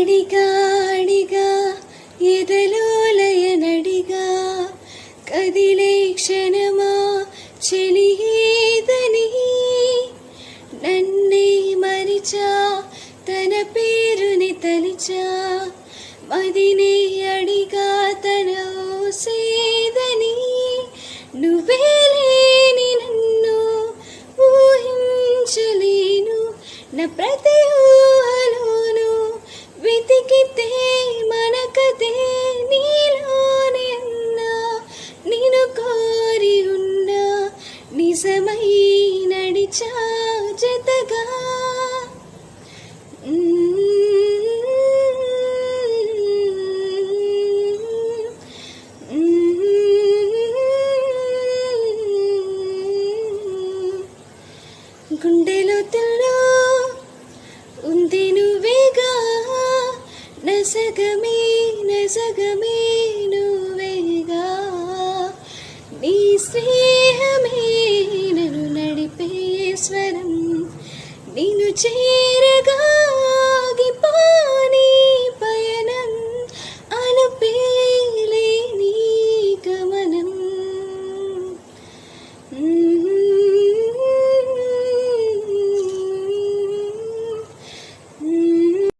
అడిగా అడిగా ఎదలోలయ నడిగా కదిలే క్షణమా చెలియేదని నన్నే మరిచా తన పేరుని తలిచా మదినే అడిగా తన ఓసేదని నువ్వే లేని నన్ను ఊహించలేను నా ప్రతి ఊహలోను వెతికితే మనకదే నీలోనే ఉన్నా నిన్ను కోరి ఉన్నా నిజమై నడిచా జతగా గుండెలోతుల్లో ఉంది నువ్వేగా నసగమే నసగమే నువ్వేగా నీ స్నేహమే నన్ను నడిపే స్వరం నిన్ను